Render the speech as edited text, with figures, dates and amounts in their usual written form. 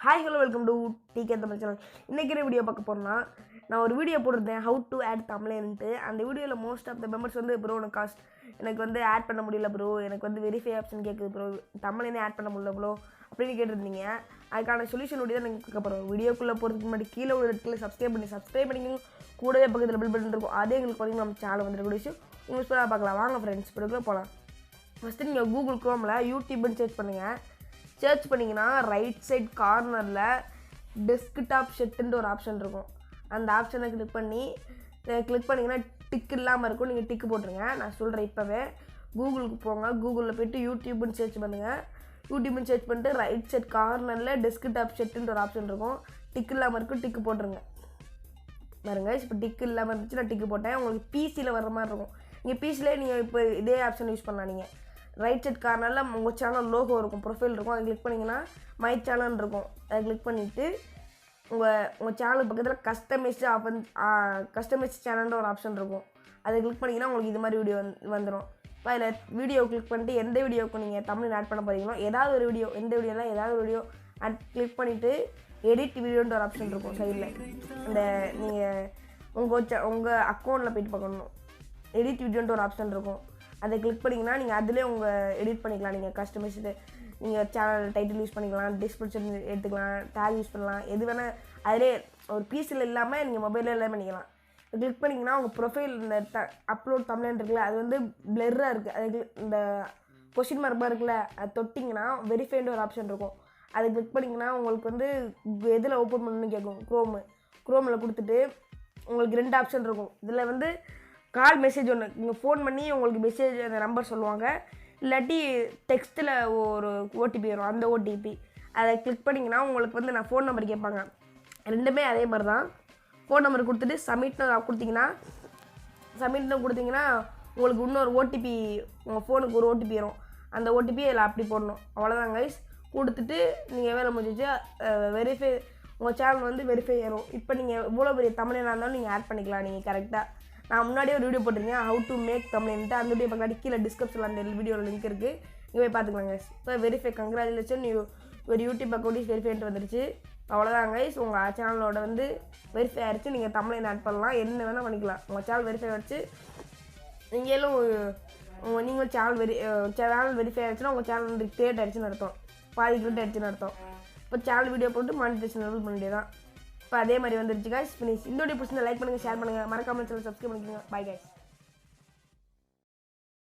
Hi hello welcome to DK Tamil channel. இன்றைக்கி video பார்க்க போகிறேன்னா, நான் ஒரு வீடியோ போட்டிருந்தேன் ஹவு டு ஆட் தமிழ்ன்ட்டு. அந்த வீடியோவில் மோஸ்ட் ஆஃப் த மெம்பர்ஸ் வந்து ப்ரோ எனக்கு வந்து ஆட் பண்ண முடியல ப்ரோ, எனக்கு வந்து வெரிஃபை ஆப்ஷன் கேட்குது ப்ரோ, தமிழ்னே ஆட் பண்ண முடியல ப்ரோ அப்படின்னு கேட்டிருந்தீங்க. அதுக்கான சொல்யூஷன் வீடியோ தான் நீங்கள் கேட்க போகிறோம். வீடியோக்குள்ளே போகிறதுக்கு முன்னாடி கீழே ஒரு இடத்துல சப்ஸ்கிரைப் பண்ணிக்கோங்க. கூடவே பக்கத்தில் பில் பட்டன் இருக்கும், அதே எங்களுக்கு பார்த்தீங்கன்னா நம்ம சேனல் வந்துருக்க விஷயம் உங்களுக்கு ஸ்பெஷலாக பார்க்கலாம். வாங்க ஃப்ரெண்ட்ஸ், இப்படிக்குள்ளே போகலாம். ஃபஸ்ட்டு நீங்கள் கூகுள் க்ரோமில் யூடியூப்னு சர்ச் பண்ணுங்கள். சர்ச் பண்ணிங்கன்னா ரைட் சைட் கார்னரில் டெஸ்க்டாப் செட்டுன்ற ஒரு ஆப்ஷன் இருக்கும். அந்த ஆப்ஷனை கிளிக் பண்ணிங்கன்னா டிக் இல்லாமல் இருக்கும். நீங்கள் டிக்கு போட்டுருங்க. நான் சொல்கிறேன் இப்போவே. கூகுளுக்கு போங்க. கூகுளில் போய்ட்டு யூடியூப்னு சர்ச் பண்ணுங்கள். யூடியூப்னு சர்ச் பண்ணிட்டு ரைட் சைட் கார்னரில் டெஸ்க்டாப் செட்டுன்ற ஒரு ஆப்ஷன் இருக்கும். டிக் இல்லாமல் இருக்கும், டிக்கு போட்டுருங்க. பாருங்க, இப்போ டிக்கு இல்லாமல் இருந்துச்சு, நான் டிக்கு போட்டேன். உங்களுக்கு பிசியில் வர மாதிரி இருக்கும். நீங்கள் பிசிலே நீங்கள் இப்போ இதே ஆப்ஷன் யூஸ் பண்ணலாம். நீங்கள் ரைட் சைட் கார்னரில் உங்கள் சேனல் லோகோ இருக்கும், ப்ரொஃபைல் இருக்கும். அதை கிளிக் பண்ணிங்கன்னா மை சேனல் இருக்கும். அதை கிளிக் பண்ணிவிட்டு உங்கள் சேனல் பக்கத்தில் கஸ்டமைஸ் சேனல்ன்ற ஒரு ஆப்ஷன் இருக்கும். அதை கிளிக் பண்ணிங்கன்னா உங்களுக்கு இது மாதிரி வீடியோ வந்துடும். இப்போ அதில் வீடியோ கிளிக் பண்ணிட்டு எந்த வீடியோவுக்கு நீங்கள் தமிழ் ஆட் பண்ண போகிறீங்களோ ஏதாவது ஒரு வீடியோ, ஏதாவது ஒரு வீடியோ கிளிக் பண்ணிவிட்டு எடிட் வீடியோன்ற ஒரு ஆப்ஷன் இருக்கும் சைடில். அந்த நீங்கள் உங்கள் அக்கௌண்ட்டில் போய்ட்டு பார்க்கணும். எடிட் வீடியோன்ற ஒரு ஆப்ஷன் இருக்கும். அதை கிளிக் பண்ணிங்கன்னா நீங்கள் அதிலே உங்கள் எடிட் பண்ணிக்கலாம். நீங்கள் கஸ்டமைஸ்டு நீங்கள் சேனல் டைட்டில் யூஸ் பண்ணிக்கலாம், டிஸ்கிரிப்ஷன் எடுத்துக்கலாம், டேக் யூஸ் பண்ணலாம், எது வேணால் அதிலே ஒரு பீஸில் இல்லாமல் நீங்கள் மொபைலில் எல்லாம் பண்ணிக்கலாம். கிளிக் பண்ணிங்கன்னா உங்கள் ப்ரொஃபைல் இந்த அப்லோட் தமிழ்னு இருக்குல்ல, அது வந்து பிளர்ராக இருக்குது. அது இந்த கொஸ்டின் மார்க் இருக்குல்ல, அது தொட்டிங்கன்னா வெரிஃபைன்ற ஒரு ஆப்ஷன் இருக்கும். அதை கிளிக் பண்ணிங்கன்னா உங்களுக்கு வந்து எதில் ஓப்பன் பண்ணணும்னு கேட்கும். க்ரோமில் கொடுத்துட்டு உங்களுக்கு 2 ஆப்ஷன் இருக்கும். இதில் வந்து கால் மெசேஜ் ஒன்று, நீங்கள் ஃபோன் பண்ணி உங்களுக்கு மெசேஜ் அந்த நம்பர் சொல்லுவாங்க, இல்லாட்டி டெக்ஸ்ட்டில் ஒரு ஓடிபி வரும். அந்த ஓடிபி அதை கிளிக் பண்ணிங்கன்னா உங்களுக்கு வந்து நான் ஃபோன் நம்பர் கேட்பாங்க. ரெண்டுமே அதே மாதிரி தான். ஃபோன் நம்பர் கொடுத்துட்டு சப்மிட்னு கொடுத்தீங்கன்னா உங்களுக்கு இன்னொரு ஓடிபி, உங்கள் ஃபோனுக்கு ஒரு ஓடிபி வரும். அந்த ஓடிபி அதில் அப்படி போடணும். அவ்வளோதான் கைஸ். கொடுத்துட்டு நீங்கள் வேலை முடிஞ்சிச்சு. வெரிஃபை உங்கள் சேனல் வந்து வெரிஃபை ஆயிரும். இப்போ நீங்கள் இவ்வளோ பெரிய தமிழனாக இருந்தாலும் நீங்கள் ஆட் பண்ணிக்கலாம். நீங்கள் கரெக்டாக நான் முன்னாடியே ஒரு வீடியோ போட்டிருக்கேன் ஹவு டு மேக் தமிழ்ன்ட்டு. அந்த வீடியோ பக்கத்து கீழே டிஸ்கிரிப்ஷனில் அந்த வீடியோவில் லிங்க் இருக்குது, நீங்கள் போய் பார்த்துக்கலாங்க. இப்போ வெரிஃபை கங்க்ராச்சுலேஷன், ஒரு யூடியூப் அக்கௌண்ட் வெரிஃபைன்ட்டு வந்துருச்சு. அவ்வளோதான் கைஸ், உங்கள் சேனலோட வந்து வெரிஃபை ஆகிடுச்சு. நீங்கள் தமிழை ஆட் பண்ணலாம், என்ன வேணால் பண்ணிக்கலாம். உங்கள் சேனல் வெரிஃபை ஆகிடுச்சு. நீங்களும் நீங்கள் சேனல் வெரிஃபை ஆகிடுச்சுன்னா உங்கள் சேனல் வந்து கிரியேட் ஆகிடுச்சுன்னு அர்த்தம், பாதி கிரியேட் ஆகிடுச்சுன்னு அர்த்தம். இப்போ சேனல் வீடியோ போட்டு மானிட்டேஷன் லெவல் பண்ண வேண்டியதான். இப்போ அதே மாதிரி வந்துருச்சு கைஸ், ஃபினிஷ். இந்த வீடியோ பிடிச்சிருந்தா லைக் பண்ணுங்கள், ஷேர் பண்ணுங்கள், மறக்காமல் சேனல் சப்ஸ்கிரைப் பண்ணிக்கோங்க. Bye guys.